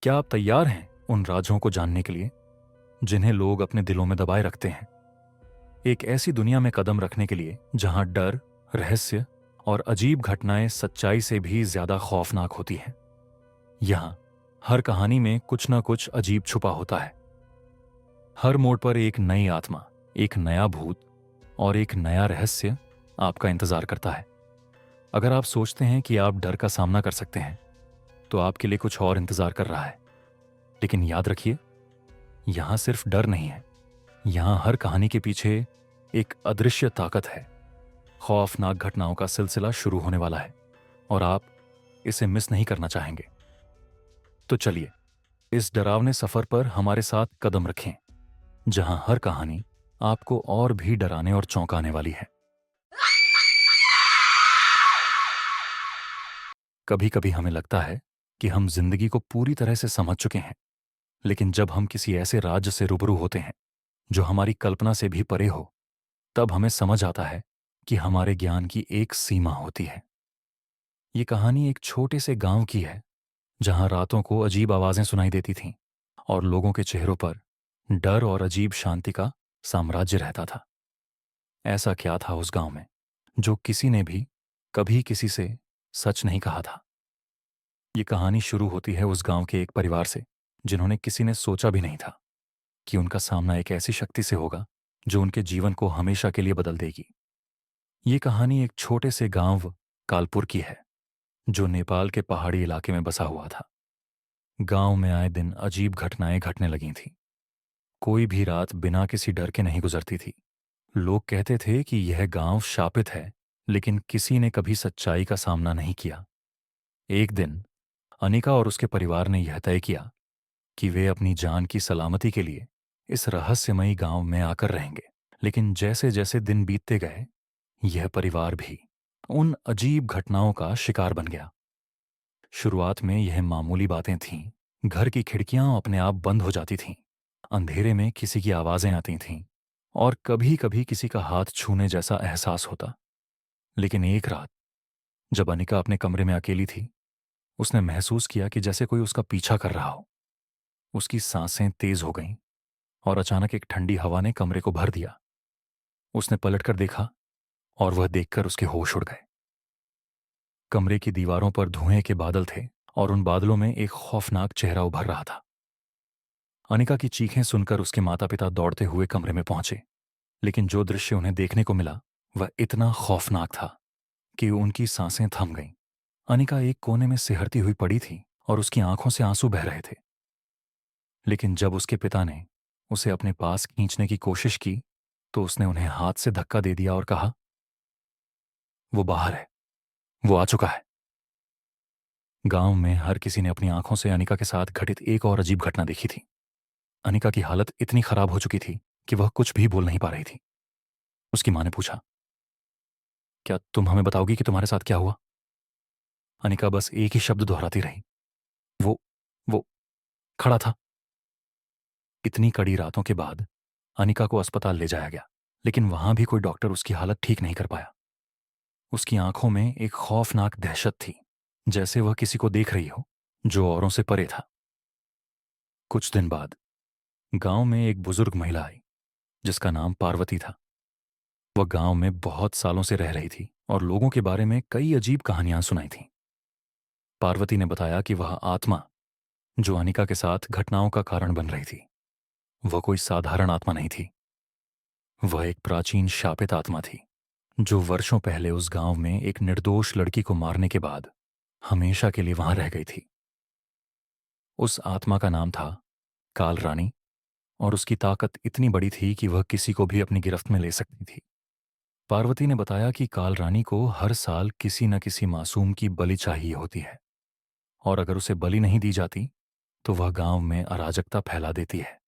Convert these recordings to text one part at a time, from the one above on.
क्या आप तैयार हैं उन राजों को जानने के लिए जिन्हें लोग अपने दिलों में दबाए रखते हैं? एक ऐसी दुनिया में कदम रखने के लिए जहां डर, रहस्य और अजीब घटनाएं सच्चाई से भी ज्यादा खौफनाक होती हैं। यहां हर कहानी में कुछ ना कुछ अजीब छुपा होता है। हर मोड़ पर एक नई आत्मा, एक नया भूत और एक नया रहस्य आपका इंतजार करता है। अगर आप सोचते हैं कि आप डर का सामना कर सकते हैं, तो आपके लिए कुछ और इंतजार कर रहा है। लेकिन याद रखिए, यहां सिर्फ डर नहीं है, यहां हर कहानी के पीछे एक अदृश्य ताकत है। खौफनाक घटनाओं का सिलसिला शुरू होने वाला है और आप इसे मिस नहीं करना चाहेंगे। तो चलिए, इस डरावने सफर पर हमारे साथ कदम रखें, जहां हर कहानी आपको और भी डराने और चौंकाने वाली है। कभी कभी हमें लगता है कि हम जिंदगी को पूरी तरह से समझ चुके हैं, लेकिन जब हम किसी ऐसे राज्य से रूबरू होते हैं जो हमारी कल्पना से भी परे हो, तब हमें समझ आता है कि हमारे ज्ञान की एक सीमा होती है। ये कहानी एक छोटे से गांव की है, जहां रातों को अजीब आवाजें सुनाई देती थीं और लोगों के चेहरों पर डर और अजीब शांति का साम्राज्य रहता था। ऐसा क्या था उस गांव में जो किसी ने भी कभी किसी से सच नहीं कहा था? ये कहानी शुरू होती है उस गांव के एक परिवार से, जिन्होंने किसी ने सोचा भी नहीं था कि उनका सामना एक ऐसी शक्ति से होगा जो उनके जीवन को हमेशा के लिए बदल देगी। ये कहानी एक छोटे से गांव कालपुर की है, जो नेपाल के पहाड़ी इलाके में बसा हुआ था। गांव में आए दिन अजीब घटनाएं घटने लगी थीं। कोई भी रात बिना किसी डर के नहीं गुजरती थी। लोग कहते थे कि यह गांव शापित है, लेकिन किसी ने कभी सच्चाई का सामना नहीं किया। एक दिन अनिका और उसके परिवार ने यह तय किया कि वे अपनी जान की सलामती के लिए इस रहस्यमयी गांव में आकर रहेंगे। लेकिन जैसे जैसे दिन बीतते गए, यह परिवार भी उन अजीब घटनाओं का शिकार बन गया। शुरुआत में यह मामूली बातें थीं। घर की खिड़कियां अपने आप बंद हो जाती थीं, अंधेरे में किसी की आवाजें आती थीं और कभी कभी किसी का हाथ छूने जैसा एहसास होता। लेकिन एक रात, जब अनिका अपने कमरे में अकेली थी, उसने महसूस किया कि जैसे कोई उसका पीछा कर रहा हो। उसकी सांसें तेज हो गईं और अचानक एक ठंडी हवा ने कमरे को भर दिया। उसने पलटकर देखा और वह देखकर उसके होश उड़ गए। कमरे की दीवारों पर धुएं के बादल थे और उन बादलों में एक खौफनाक चेहरा उभर रहा था। अनिका की चीखें सुनकर उसके माता पिता दौड़ते हुए कमरे में पहुंचे, लेकिन जो दृश्य उन्हें देखने को मिला वह इतना खौफनाक था कि उनकी सांसें थम गईं। अनिका एक कोने में सिहरती हुई पड़ी थी और उसकी आंखों से आंसू बह रहे थे। लेकिन जब उसके पिता ने उसे अपने पास खींचने की कोशिश की, तो उसने उन्हें हाथ से धक्का दे दिया और कहा, वो बाहर है, वो आ चुका है। गांव में हर किसी ने अपनी आंखों से अनिका के साथ घटित एक और अजीब घटना देखी थी। अनिका की हालत इतनी खराब हो चुकी थी कि वह कुछ भी बोल नहीं पा रही थी। उसकी मां ने पूछा, क्या तुम हमें बताओगी कि तुम्हारे साथ क्या हुआ? अनिका बस एक ही शब्द दोहराती रही, वो वो खड़ा था। इतनी कड़ी रातों के बाद अनिका को अस्पताल ले जाया गया, लेकिन वहां भी कोई डॉक्टर उसकी हालत ठीक नहीं कर पाया। उसकी आंखों में एक खौफनाक दहशत थी, जैसे वह किसी को देख रही हो जो औरों से परे था। कुछ दिन बाद गांव में एक बुजुर्ग महिला आई, जिसका नाम पार्वती था। वह गांव में बहुत सालों से रह रही थी और लोगों के बारे में कई अजीब कहानियां सुनाई थीं। पार्वती ने बताया कि वह आत्मा जो अनिका के साथ घटनाओं का कारण बन रही थी, वह कोई साधारण आत्मा नहीं थी। वह एक प्राचीन शापित आत्मा थी, जो वर्षों पहले उस गांव में एक निर्दोष लड़की को मारने के बाद हमेशा के लिए वहां रह गई थी। उस आत्मा का नाम था काल रानी और उसकी ताकत इतनी बड़ी थी कि वह किसी को भी अपनी गिरफ्त में ले सकती थी। पार्वती ने बताया कि काल रानी को हर साल किसी न किसी मासूम की बलि चाहिए होती है, और अगर उसे बलि नहीं दी जाती तो वह गांव में अराजकता फैला देती है।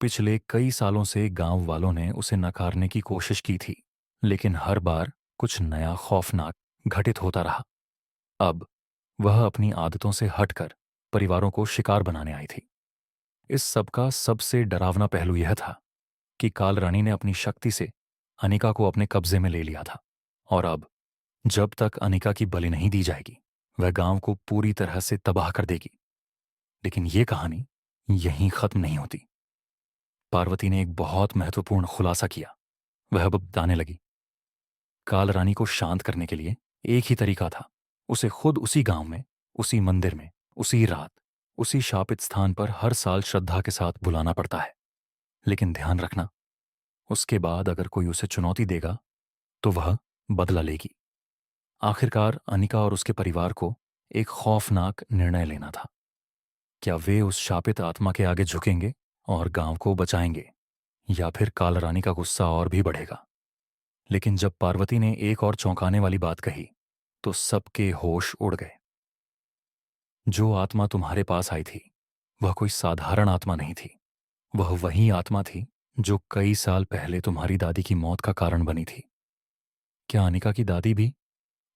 पिछले कई सालों से गांव वालों ने उसे नकारने की कोशिश की थी, लेकिन हर बार कुछ नया खौफनाक घटित होता रहा। अब वह अपनी आदतों से हटकर परिवारों को शिकार बनाने आई थी। इस सब का सबसे डरावना पहलू यह था कि काल रानी ने अपनी शक्ति से अनिका को अपने कब्जे में ले लिया था, और अब जब तक अनिका की बलि नहीं दी जाएगी, वह गांव को पूरी तरह से तबाह कर देगी। लेकिन ये कहानी यहीं खत्म नहीं होती। पार्वती ने एक बहुत महत्वपूर्ण खुलासा किया। वह अब बताने लगी। काल रानी को शांत करने के लिए एक ही तरीका था। उसे खुद उसी गांव में, उसी मंदिर में, उसी रात, उसी शापित स्थान पर हर साल श्रद्धा के साथ बुलाना पड़ता है। लेकिन ध्यान रखना, उसके बाद अगर कोई उसे चुनौती देगा तो वह बदला लेगी। आखिरकार अनिका और उसके परिवार को एक खौफनाक निर्णय लेना था। क्या वे उस शापित आत्मा के आगे झुकेंगे और गांव को बचाएंगे, या फिर काल रानी का गुस्सा और भी बढ़ेगा। लेकिन जब पार्वती ने एक और चौंकाने वाली बात कही तो सबके होश उड़ गए। जो आत्मा तुम्हारे पास आई थी वह कोई साधारण आत्मा नहीं थी। वह वही आत्मा थी जो कई साल पहले तुम्हारी दादी की मौत का कारण बनी थी। क्या अनिका की दादी भी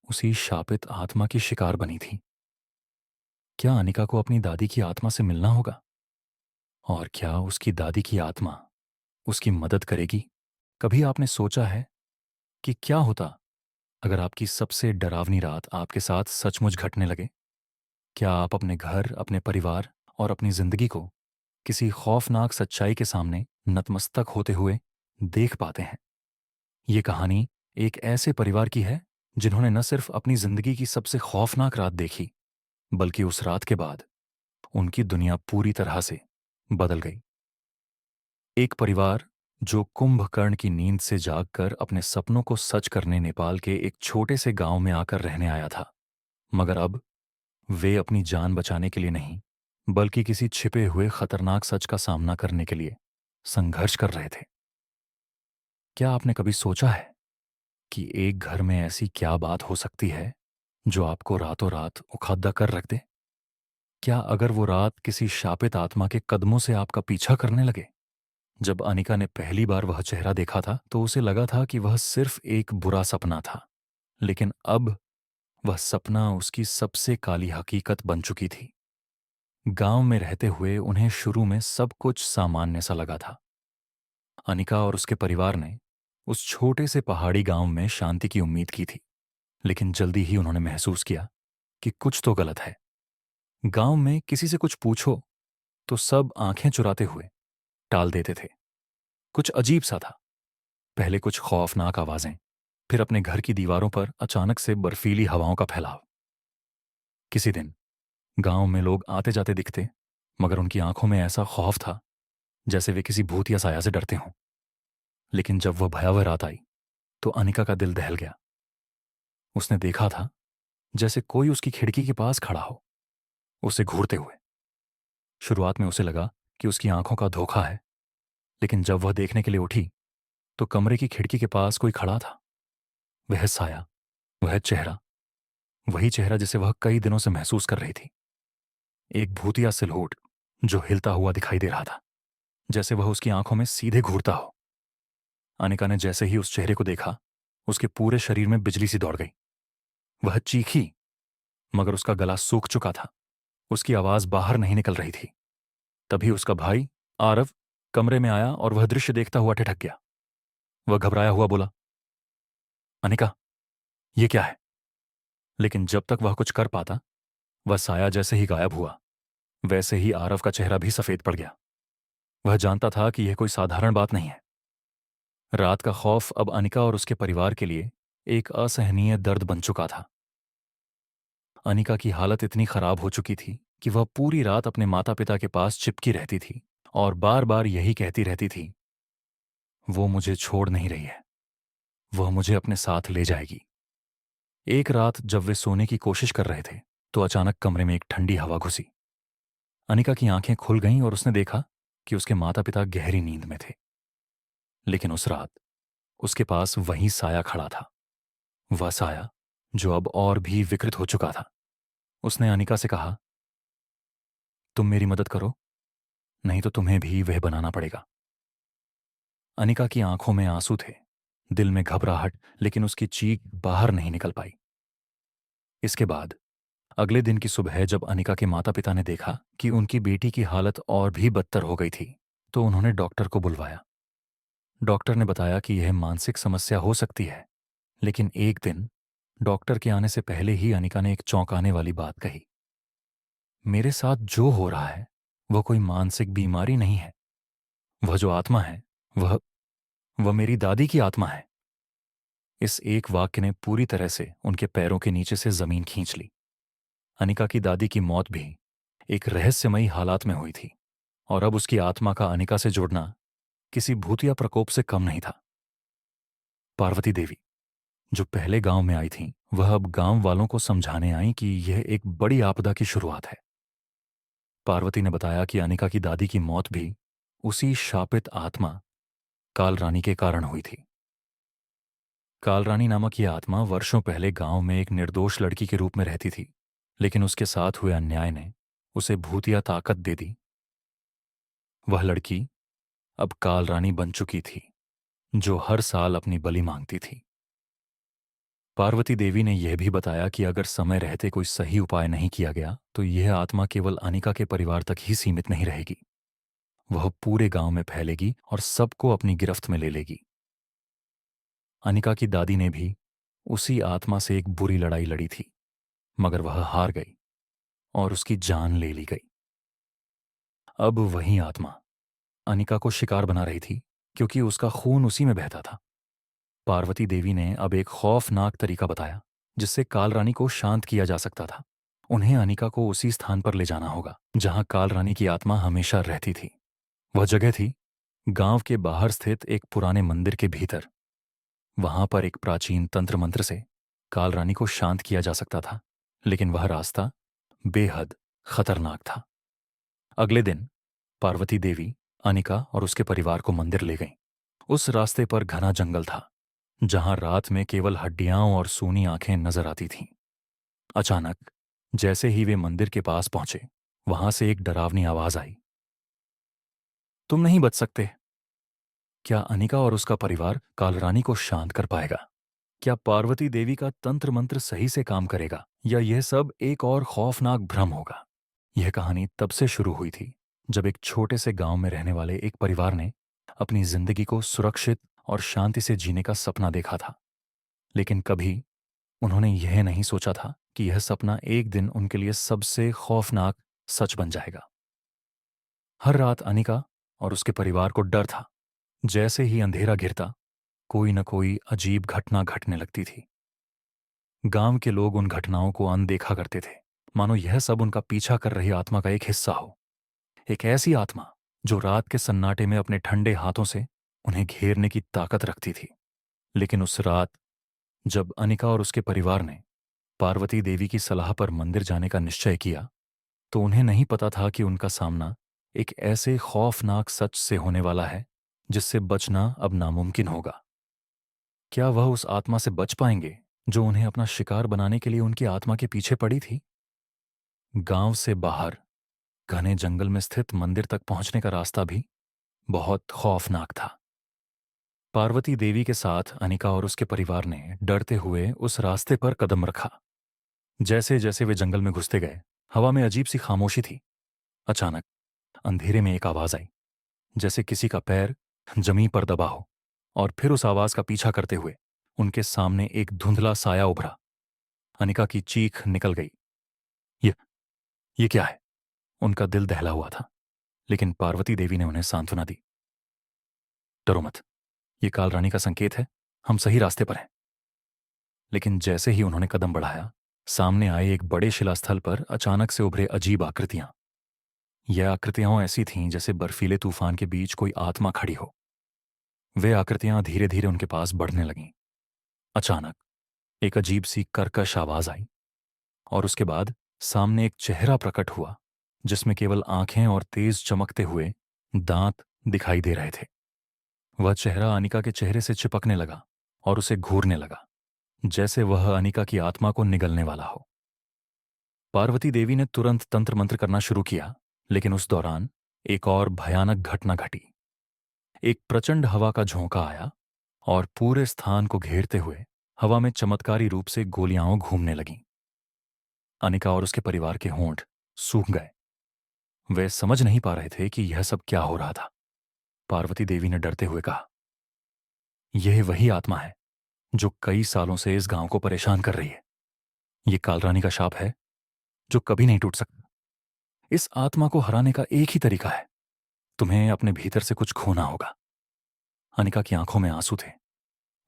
उसी शापित आत्मा की शिकार बनी थी? क्या अनिका को अपनी दादी की आत्मा से मिलना होगा? और क्या उसकी दादी की आत्मा उसकी मदद करेगी? कभी आपने सोचा है कि क्या होता अगर आपकी सबसे डरावनी रात आपके साथ सचमुच घटने लगे? क्या आप अपने घर, अपने परिवार और अपनी जिंदगी को किसी खौफनाक सच्चाई के सामने नतमस्तक होते हुए देख पाते हैं? ये कहानी एक ऐसे परिवार की है जिन्होंने न सिर्फ अपनी जिंदगी की सबसे खौफनाक रात देखी, बल्कि उस रात के बाद उनकी दुनिया पूरी तरह से बदल गई। एक परिवार जो कुंभकर्ण की नींद से जागकर अपने सपनों को सच करने नेपाल के एक छोटे से गांव में आकर रहने आया था। मगर अब वे अपनी जान बचाने के लिए नहीं, बल्कि किसी छिपे हुए खतरनाक सच का सामना करने के लिए संघर्ष कर रहे थे। क्या आपने कभी सोचा है कि एक घर में ऐसी क्या बात हो सकती है जो आपको रातों रात उखद्दा कर रख दे? क्या अगर वो रात किसी शापित आत्मा के कदमों से आपका पीछा करने लगे? जब अनिका ने पहली बार वह चेहरा देखा था तो उसे लगा था कि वह सिर्फ एक बुरा सपना था। लेकिन अब वह सपना उसकी सबसे काली हकीकत बन चुकी थी। गांव में रहते हुए उन्हें शुरू में सब कुछ सामान्य सा लगा था। अनिका और उसके परिवार ने उस छोटे से पहाड़ी गांव में शांति की उम्मीद की थी। लेकिन जल्दी ही उन्होंने महसूस किया कि कुछ तो गलत है। गांव में किसी से कुछ पूछो तो सब आंखें चुराते हुए टाल देते थे। कुछ अजीब सा था। पहले कुछ खौफनाक आवाजें, फिर अपने घर की दीवारों पर अचानक से बर्फीली हवाओं का फैलाव। किसी दिन गांव में लोग आते जाते दिखते, मगर उनकी आंखों में ऐसा खौफ था जैसे वे किसी भूत या साया से डरते हों। लेकिन जब वह भयावह रात आई तो अनिका का दिल दहल गया। उसने देखा था जैसे कोई उसकी खिड़की के पास खड़ा हो, उसे घूरते हुए। शुरुआत में उसे लगा कि उसकी आंखों का धोखा है, लेकिन जब वह देखने के लिए उठी तो कमरे की खिड़की के पास कोई खड़ा था। वह साया, वह चेहरा, वही चेहरा जिसे वह कई दिनों से महसूस कर रही थी। एक भूतिया सिलहूट जो हिलता हुआ दिखाई दे रहा था, जैसे वह उसकी आंखों में सीधे घूरता हो। अनिका ने जैसे ही उस चेहरे को देखा, उसके पूरे शरीर में बिजली सी दौड़ गई। वह चीखी, मगर उसका गला सूख चुका था। उसकी आवाज बाहर नहीं निकल रही थी। तभी उसका भाई आरव कमरे में आया और वह दृश्य देखता हुआ ठिठक गया। वह घबराया हुआ बोला, अनिका, ये क्या है? लेकिन जब तक वह कुछ कर पाता, वह साया जैसे ही गायब हुआ, वैसे ही आरव का चेहरा भी सफेद पड़ गया। वह जानता था कि यह कोई साधारण बात नहीं है। रात का खौफ अब अनिका और उसके परिवार के लिए एक असहनीय दर्द बन चुका था। अनिका की हालत इतनी खराब हो चुकी थी कि वह पूरी रात अपने माता पिता के पास चिपकी रहती थी और बार बार यही कहती रहती थी, वो मुझे छोड़ नहीं रही है, वह मुझे अपने साथ ले जाएगी। एक रात जब वे सोने की कोशिश कर रहे थे तो अचानक कमरे में एक ठंडी हवा घुसी। अनिका की आंखें खुल गईं और उसने देखा कि उसके माता पिता गहरी नींद में थे। लेकिन उस रात उसके पास वही साया खड़ा था, वह साया जो अब और भी विकृत हो चुका था। उसने अनिका से कहा, तुम मेरी मदद करो, नहीं तो तुम्हें भी वह बनाना पड़ेगा। अनिका की आंखों में आंसू थे, दिल में घबराहट, लेकिन उसकी चीख बाहर नहीं निकल पाई। इसके बाद अगले दिन की सुबह जब अनिका के माता पिता ने देखा कि उनकी बेटी की हालत और भी बदतर हो गई थी, तो उन्होंने डॉक्टर को बुलवाया। डॉक्टर ने बताया कि यह मानसिक समस्या हो सकती है। लेकिन एक दिन डॉक्टर के आने से पहले ही अनिका ने एक चौंकाने वाली बात कही। मेरे साथ जो हो रहा है वह कोई मानसिक बीमारी नहीं है। वह जो आत्मा है, वह वह मेरी दादी की आत्मा है। इस एक वाक्य ने पूरी तरह से उनके पैरों के नीचे से जमीन खींच ली। अनिका की दादी की मौत भी एक रहस्यमयी हालात में हुई थी, और अब उसकी आत्मा का अनिका से जुड़ना किसी भूतिया प्रकोप से कम नहीं था। पार्वती देवी, जो पहले गांव में आई थीं, वह अब गांव वालों को समझाने आईं कि यह एक बड़ी आपदा की शुरुआत है। पार्वती ने बताया कि अनिका की दादी की मौत भी उसी शापित आत्मा काल रानी के कारण हुई थी। काल रानी नामक यह आत्मा वर्षों पहले गांव में एक निर्दोष लड़की के रूप में रहती थी, लेकिन उसके साथ हुए अन्याय ने उसे भूतिया ताकत दे दी। वह लड़की अब काल रानी बन चुकी थी, जो हर साल अपनी बलि मांगती थी। पार्वती देवी ने यह भी बताया कि अगर समय रहते कोई सही उपाय नहीं किया गया तो यह आत्मा केवल अनिका के परिवार तक ही सीमित नहीं रहेगी। वह पूरे गांव में फैलेगी और सबको अपनी गिरफ्त में ले लेगी। अनिका की दादी ने भी उसी आत्मा से एक बुरी लड़ाई लड़ी थी, मगर वह हार गई और उसकी जान ले ली गई। अब वही आत्मा अनिका को शिकार बना रही थी, क्योंकि उसका खून उसी में बहता था। पार्वती देवी ने अब एक खौफनाक तरीका बताया जिससे काल रानी को शांत किया जा सकता था। उन्हें अनिका को उसी स्थान पर ले जाना होगा जहां काल रानी की आत्मा हमेशा रहती थी। वह जगह थी गांव के बाहर स्थित एक पुराने मंदिर के भीतर। वहां पर एक प्राचीन तंत्र मंत्र से काल रानी को शांत किया जा सकता था, लेकिन वह रास्ता बेहद खतरनाक था। अगले दिन पार्वती देवी अनिका और उसके परिवार को मंदिर ले गईं। उस रास्ते पर घना जंगल था, जहां रात में केवल हड्डियां और सूनी आंखें नजर आती थीं। अचानक जैसे ही वे मंदिर के पास पहुंचे, वहां से एक डरावनी आवाज आई। तुम नहीं बच सकते। क्या अनिका और उसका परिवार काल रानी को शांत कर पाएगा? क्या पार्वती देवी का तंत्र मंत्र सही से काम करेगा, या यह सब एक और खौफनाक भ्रम होगा? यह कहानी तब से शुरू हुई थी जब एक छोटे से गांव में रहने वाले एक परिवार ने अपनी जिंदगी को सुरक्षित और शांति से जीने का सपना देखा था। लेकिन कभी उन्होंने यह नहीं सोचा था कि यह सपना एक दिन उनके लिए सबसे खौफनाक सच बन जाएगा। हर रात अनिका और उसके परिवार को डर था। जैसे ही अंधेरा घिरता, कोई न कोई अजीब घटना घटने लगती थी। गांव के लोग उन घटनाओं को अनदेखा करते थे, मानो यह सब उनका पीछा कर रही आत्मा का एक हिस्सा हो। एक ऐसी आत्मा जो रात के सन्नाटे में अपने ठंडे हाथों से उन्हें घेरने की ताकत रखती थी। लेकिन उस रात जब अनिका और उसके परिवार ने पार्वती देवी की सलाह पर मंदिर जाने का निश्चय किया, तो उन्हें नहीं पता था कि उनका सामना एक ऐसे खौफनाक सच से होने वाला है जिससे बचना अब नामुमकिन होगा। क्या वह उस आत्मा से बच पाएंगे जो उन्हें अपना शिकार बनाने के लिए उनकी आत्मा के पीछे पड़ी थी? गांव से बाहर घने जंगल में स्थित मंदिर तक पहुंचने का रास्ता भी बहुत खौफनाक था। पार्वती देवी के साथ अनिका और उसके परिवार ने डरते हुए उस रास्ते पर कदम रखा। जैसे जैसे वे जंगल में घुसते गए, हवा में अजीब सी खामोशी थी। अचानक अंधेरे में एक आवाज आई, जैसे किसी का पैर जमीन पर दबा हो, और फिर उस आवाज का पीछा करते हुए उनके सामने एक धुंधला साया उभरा। अनिका की चीख निकल गई। ये ये क्या है? उनका दिल दहला हुआ था, लेकिन पार्वती देवी ने उन्हें सांत्वना दी। डरो मत, ये काल रानी का संकेत है, हम सही रास्ते पर हैं। लेकिन जैसे ही उन्होंने कदम बढ़ाया, सामने आए एक बड़े शिलास्थल पर अचानक से उभरे अजीब आकृतियां। यह आकृतियां ऐसी थीं जैसे बर्फीले तूफान के बीच कोई आत्मा खड़ी हो। वे आकृतियां धीरे धीरे उनके पास बढ़ने लगीं। अचानक एक अजीब सी कर्कश आवाज आई, और उसके बाद सामने एक चेहरा प्रकट हुआ जिसमें केवल आंखें और तेज चमकते हुए दांत दिखाई दे रहे थे। वह चेहरा अनिका के चेहरे से चिपकने लगा और उसे घूरने लगा, जैसे वह अनिका की आत्मा को निगलने वाला हो। पार्वती देवी ने तुरंत तंत्र मंत्र करना शुरू किया, लेकिन उस दौरान एक और भयानक घटना घटी। एक प्रचंड हवा का झोंका आया और पूरे स्थान को घेरते हुए हवा में चमत्कारी रूप से गोलियां घूमने लगीं। अनिका और उसके परिवार के होंठ सूख गए। वे समझ नहीं पा रहे थे कि यह सब क्या हो रहा था। पार्वती देवी ने डरते हुए कहा, यह वही आत्मा है जो कई सालों से इस गांव को परेशान कर रही है। ये काल रानी का शाप है जो कभी नहीं टूट सकता। इस आत्मा को हराने का एक ही तरीका है, तुम्हें अपने भीतर से कुछ खोना होगा। अनिका की आंखों में आंसू थे।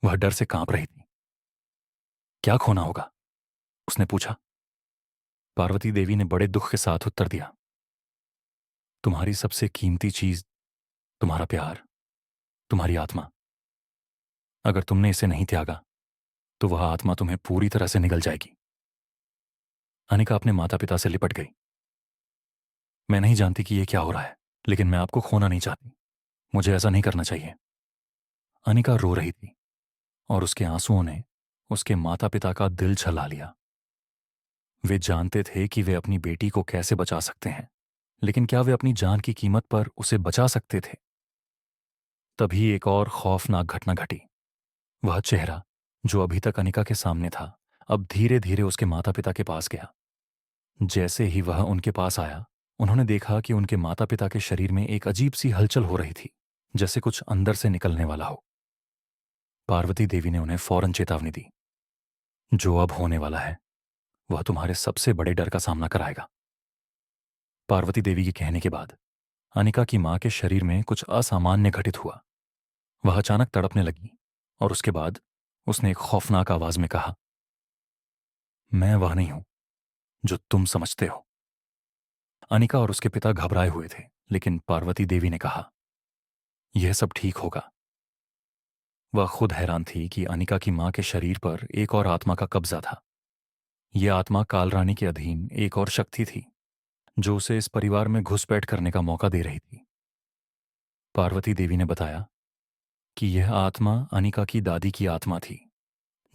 वह डर से कांप रही थी। क्या खोना होगा? उसने पूछा। पार्वती देवी ने बड़े दुख के साथ उत्तर दिया, तुम्हारी सबसे कीमती चीज, तुम्हारा प्यार, तुम्हारी आत्मा। अगर तुमने इसे नहीं त्यागा तो वह आत्मा तुम्हें पूरी तरह से निगल जाएगी। अनिका अपने माता पिता से लिपट गई। मैं नहीं जानती कि यह क्या हो रहा है, लेकिन मैं आपको खोना नहीं चाहती। मुझे ऐसा नहीं करना चाहिए। अनिका रो रही थी और उसके आंसुओं ने उसके माता पिता का दिल छला लिया। वे जानते थे कि वे अपनी बेटी को कैसे बचा सकते हैं, लेकिन क्या वे अपनी जान की कीमत पर उसे बचा सकते थे? तभी एक और खौफनाक घटना घटी। वह चेहरा जो अभी तक अनिका के सामने था, अब धीरे धीरे उसके माता पिता के पास गया। जैसे ही वह उनके पास आया, उन्होंने देखा कि उनके माता पिता के शरीर में एक अजीब सी हलचल हो रही थी, जैसे कुछ अंदर से निकलने वाला हो। पार्वती देवी ने उन्हें फौरन चेतावनी दी, जो अब होने वाला है वह तुम्हारे सबसे बड़े डर का सामना कराएगा। पार्वती देवी के कहने के बाद अनिका की मां के शरीर में कुछ असामान्य घटित हुआ। वह अचानक तड़पने लगी और उसके बाद उसने एक खौफनाक आवाज में कहा, मैं वह नहीं हूं जो तुम समझते हो। अनिका और उसके पिता घबराए हुए थे, लेकिन पार्वती देवी ने कहा, यह सब ठीक होगा। वह खुद हैरान थी कि अनिका की मां के शरीर पर एक और आत्मा का कब्जा था। यह आत्मा कालरानी के अधीन एक और शक्ति थी, जो उसे इस परिवार में घुसपैठ करने का मौका दे रही थी। पार्वती देवी ने बताया कि यह आत्मा अनिका की दादी की आत्मा थी,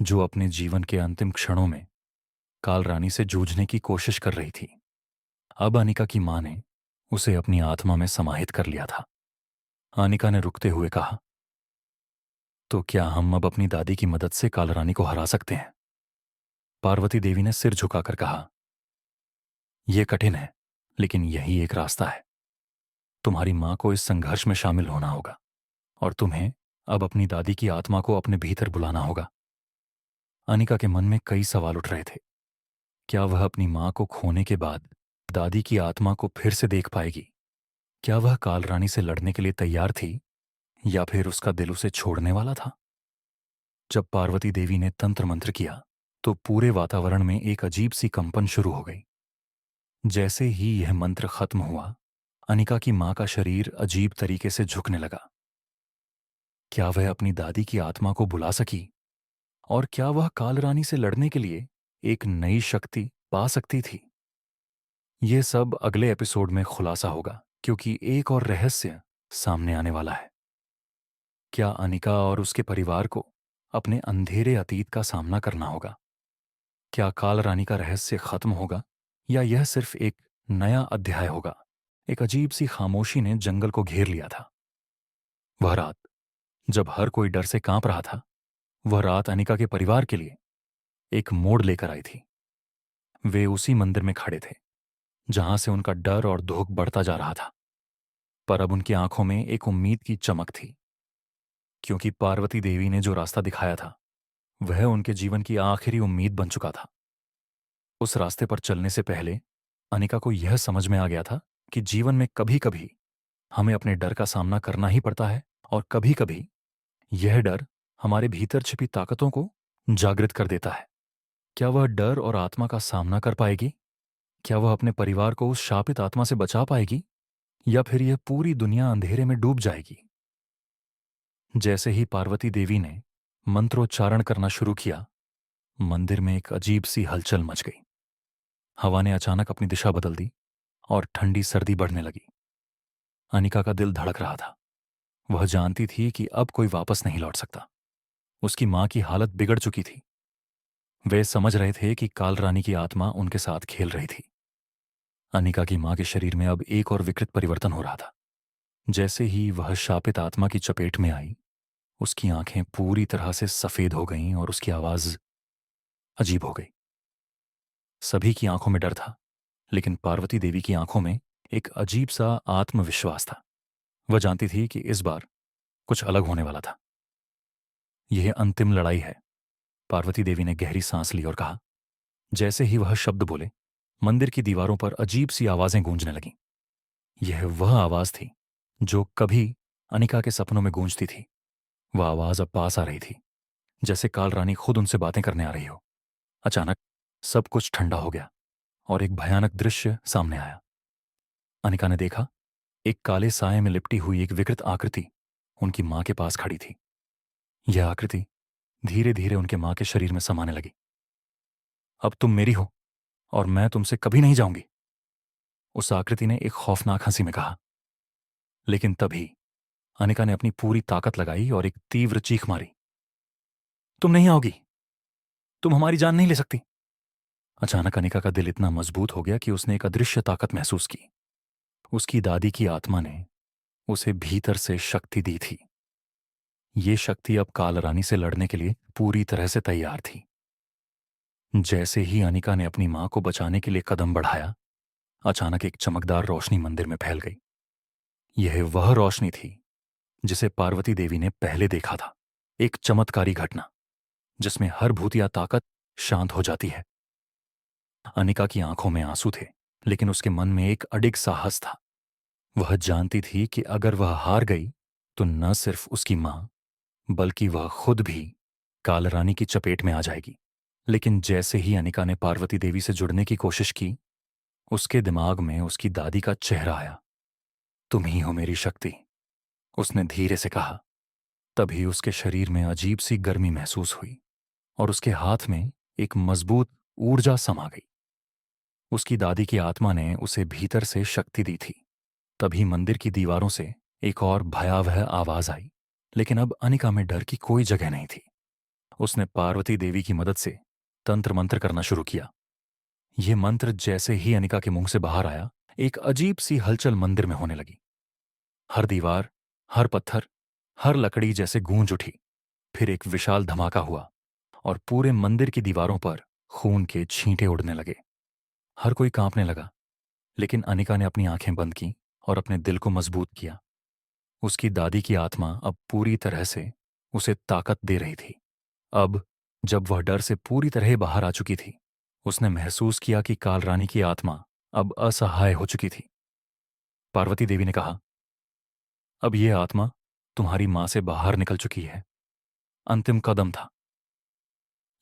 जो अपने जीवन के अंतिम क्षणों में कालरानी से जूझने की कोशिश कर रही थी। अब अनिका की मां ने उसे अपनी आत्मा में समाहित कर लिया था। अनिका ने रुकते हुए कहा, तो क्या हम अब अपनी दादी की मदद से कालरानी को हरा सकते हैं? पार्वती देवी ने सिर झुकाकर कहा, यह कठिन है, लेकिन यही एक रास्ता है। तुम्हारी मां को इस संघर्ष में शामिल होना होगा और तुम्हें अब अपनी दादी की आत्मा को अपने भीतर बुलाना होगा। अनिका के मन में कई सवाल उठ रहे थे। क्या वह अपनी मां को खोने के बाद दादी की आत्मा को फिर से देख पाएगी? क्या वह कालरानी से लड़ने के लिए तैयार थी, या फिर उसका दिल उसे छोड़ने वाला था? जब पार्वती देवी ने तंत्र मंत्र किया तो पूरे वातावरण में एक अजीब सी कंपन शुरू हो गई। जैसे ही यह मंत्र खत्म हुआ, अनिका की मां का शरीर अजीब तरीके से झुकने लगा। क्या वह अपनी दादी की आत्मा को बुला सकी? और क्या वह कालरानी से लड़ने के लिए एक नई शक्ति पा सकती थी? यह सब अगले एपिसोड में खुलासा होगा, क्योंकि एक और रहस्य सामने आने वाला है। क्या अनिका और उसके परिवार को अपने अंधेरे अतीत का सामना करना होगा? क्या कालरानी का रहस्य खत्म होगा, या यह सिर्फ एक नया अध्याय होगा? एक अजीब सी खामोशी ने जंगल को घेर लिया था। वह रात, जब हर कोई डर से कांप रहा था, वह रात अनिका के परिवार के लिए एक मोड़ लेकर आई थी। वे उसी मंदिर में खड़े थे जहां से उनका डर और दुख बढ़ता जा रहा था, पर अब उनकी आंखों में एक उम्मीद की चमक थी, क्योंकि पार्वती देवी ने जो रास्ता दिखाया था वह उनके जीवन की आखिरी उम्मीद बन चुका था। उस रास्ते पर चलने से पहले अनिका को यह समझ में आ गया था कि जीवन में कभी कभी हमें अपने डर का सामना करना ही पड़ता है, और कभी कभी यह डर हमारे भीतर छिपी ताकतों को जागृत कर देता है। क्या वह डर और आत्मा का सामना कर पाएगी? क्या वह अपने परिवार को उस शापित आत्मा से बचा पाएगी, या फिर यह पूरी दुनिया अंधेरे में डूब जाएगी? जैसे ही पार्वती देवी ने मंत्रोच्चारण करना शुरू किया, मंदिर में एक अजीब सी हलचल मच गई। हवा ने अचानक अपनी दिशा बदल दी और ठंडी सर्दी बढ़ने लगी। अनिका का दिल धड़क रहा था। वह जानती थी कि अब कोई वापस नहीं लौट सकता। उसकी मां की हालत बिगड़ चुकी थी। वे समझ रहे थे कि कालरानी की आत्मा उनके साथ खेल रही थी। अनिका की मां के शरीर में अब एक और विकृत परिवर्तन हो रहा था। जैसे ही वह शापित आत्मा की चपेट में आई, उसकी आंखें पूरी तरह से सफेद हो गईं और उसकी आवाज अजीब हो गई। सभी की आंखों में डर था, लेकिन पार्वती देवी की आंखों में एक अजीब सा आत्मविश्वास था। वह जानती थी कि इस बार कुछ अलग होने वाला था। यह अंतिम लड़ाई है। पार्वती देवी ने गहरी सांस ली और कहा। जैसे ही वह शब्द बोले, मंदिर की दीवारों पर अजीब सी आवाजें गूंजने लगीं। यह वह आवाज थी जो कभी अनिका के सपनों में गूंजती थी। वह आवाज अब पास आ रही थी, जैसे काल रानी खुद उनसे बातें करने आ रही हो। अचानक सब कुछ ठंडा हो गया और एक भयानक दृश्य सामने आया। अनिका ने देखा, एक काले साये में लिपटी हुई एक विकृत आकृति उनकी मां के पास खड़ी थी। यह आकृति धीरे धीरे उनके मां के शरीर में समाने लगी। अब तुम मेरी हो और मैं तुमसे कभी नहीं जाऊंगी, उस आकृति ने एक खौफनाक हंसी में कहा। लेकिन तभी अनिका ने अपनी पूरी ताकत लगाई और एक तीव्र चीख मारी। तुम नहीं आओगी, तुम हमारी जान नहीं ले सकती। अचानक अनिका का दिल इतना मजबूत हो गया कि उसने एक अदृश्य ताकत महसूस की। उसकी दादी की आत्मा ने उसे भीतर से शक्ति दी थी। ये शक्ति अब काल रानी से लड़ने के लिए पूरी तरह से तैयार थी। जैसे ही अनिका ने अपनी मां को बचाने के लिए कदम बढ़ाया, अचानक एक चमकदार रोशनी मंदिर में फैल गई। यह वह रोशनी थी जिसे पार्वती देवी ने पहले देखा था, एक चमत्कारी घटना जिसमें हर भूतिया ताकत शांत हो जाती है। अनिका की आंखों में आंसू थे, लेकिन उसके मन में एक अडिग साहस था। वह जानती थी कि अगर वह हार गई तो न सिर्फ उसकी मां बल्कि वह खुद भी काल रानी की चपेट में आ जाएगी। लेकिन जैसे ही अनिका ने पार्वती देवी से जुड़ने की कोशिश की, उसके दिमाग में उसकी दादी का चेहरा आया। तुम ही हो मेरी शक्ति, उसने धीरे से कहा। तभी उसके शरीर में अजीब सी गर्मी महसूस हुई और उसके हाथ में एक मजबूत ऊर्जा समा गई। उसकी दादी की आत्मा ने उसे भीतर से शक्ति दी थी। तभी मंदिर की दीवारों से एक और भयावह आवाज आई, लेकिन अब अनिका में डर की कोई जगह नहीं थी। उसने पार्वती देवी की मदद से तंत्र मंत्र करना शुरू किया। यह मंत्र जैसे ही अनिका के मुंह से बाहर आया, एक अजीब सी हलचल मंदिर में होने लगी। हर दीवार, हर पत्थर, हर लकड़ी जैसे गूंज उठी। फिर एक विशाल धमाका हुआ और पूरे मंदिर की दीवारों पर खून के छींटे उड़ने लगे। हर कोई कांपने लगा, लेकिन अनिका ने अपनी आंखें बंद की और अपने दिल को मजबूत किया। उसकी दादी की आत्मा अब पूरी तरह से उसे ताकत दे रही थी। अब जब वह डर से पूरी तरह बाहर आ चुकी थी, उसने महसूस किया कि काल रानी की आत्मा अब असहाय हो चुकी थी। पार्वती देवी ने कहा, अब यह आत्मा तुम्हारी मां से बाहर निकल चुकी है। अंतिम कदम था।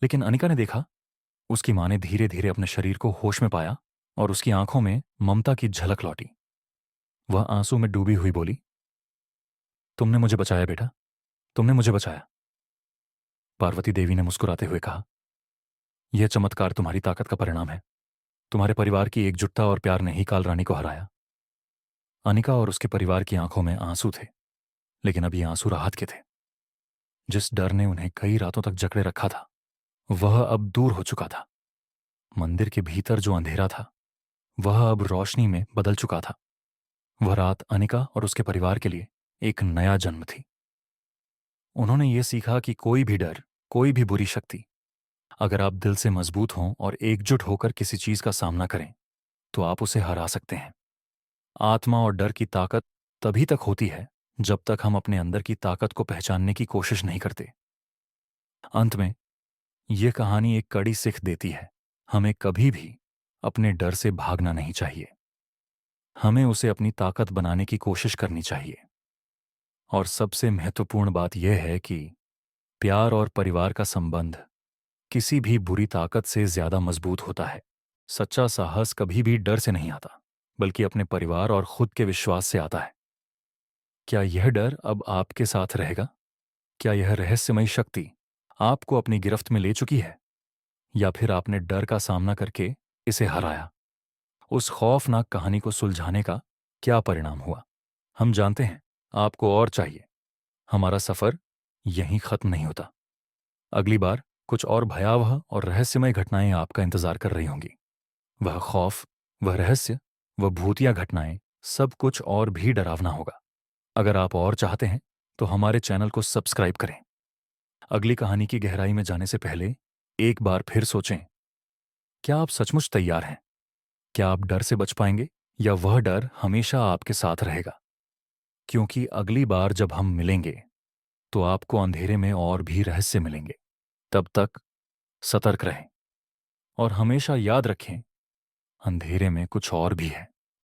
लेकिन अनिका ने देखा, उसकी मां ने धीरे धीरे अपने शरीर को होश में पाया और उसकी आंखों में ममता की झलक लौटी। वह आंसू में डूबी हुई बोली, तुमने मुझे बचाया बेटा, तुमने मुझे बचाया। पार्वती देवी ने मुस्कुराते हुए कहा, यह चमत्कार तुम्हारी ताकत का परिणाम है। तुम्हारे परिवार की एकजुटता और प्यार ने ही काल रानी को हराया। अनिका और उसके परिवार की आंखों में आंसू थे, लेकिन अब ये आंसू राहत के थे। जिस डर ने उन्हें कई रातों तक जकड़े रखा था, वह अब दूर हो चुका था। मंदिर के भीतर जो अंधेरा था, वह अब रोशनी में बदल चुका था। वह रात अनिका और उसके परिवार के लिए एक नया जन्म थी। उन्होंने ये सीखा कि कोई भी डर, कोई भी बुरी शक्ति, अगर आप दिल से मजबूत हों और एकजुट होकर किसी चीज का सामना करें, तो आप उसे हरा सकते हैं। आत्मा और डर की ताकत तभी तक होती है जब तक हम अपने अंदर की ताकत को पहचानने की कोशिश नहीं करते। अंत में यह कहानी एक कड़ी सीख देती है, हमें कभी भी अपने डर से भागना नहीं चाहिए। हमें उसे अपनी ताकत बनाने की कोशिश करनी चाहिए। और सबसे महत्वपूर्ण बात यह है कि प्यार और परिवार का संबंध किसी भी बुरी ताकत से ज्यादा मजबूत होता है। सच्चा साहस कभी भी डर से नहीं आता, बल्कि अपने परिवार और खुद के विश्वास से आता है। क्या यह डर अब आपके साथ रहेगा? क्या यह रहस्यमयी शक्ति आपको अपनी गिरफ्त में ले चुकी है, या फिर आपने डर का सामना करके इसे हराया? उस खौफनाक कहानी को सुलझाने का क्या परिणाम हुआ? हम जानते हैं आपको और चाहिए। हमारा सफर यहीं खत्म नहीं होता। अगली बार कुछ और भयावह और रहस्यमय घटनाएं आपका इंतजार कर रही होंगी। वह खौफ, वह रहस्य, वह भूतिया घटनाएं, सब कुछ और भी डरावना होगा। अगर आप और चाहते हैं तो हमारे चैनल को सब्सक्राइब करें। अगली कहानी की गहराई में जाने से पहले एक बार फिर सोचें, क्या आप सचमुच तैयार हैं? क्या आप डर से बच पाएंगे, या वह डर हमेशा आपके साथ रहेगा? क्योंकि अगली बार जब हम मिलेंगे तो आपको अंधेरे में और भी रहस्य मिलेंगे। तब तक सतर्क रहें और हमेशा याद रखें, अंधेरे में कुछ और भी है।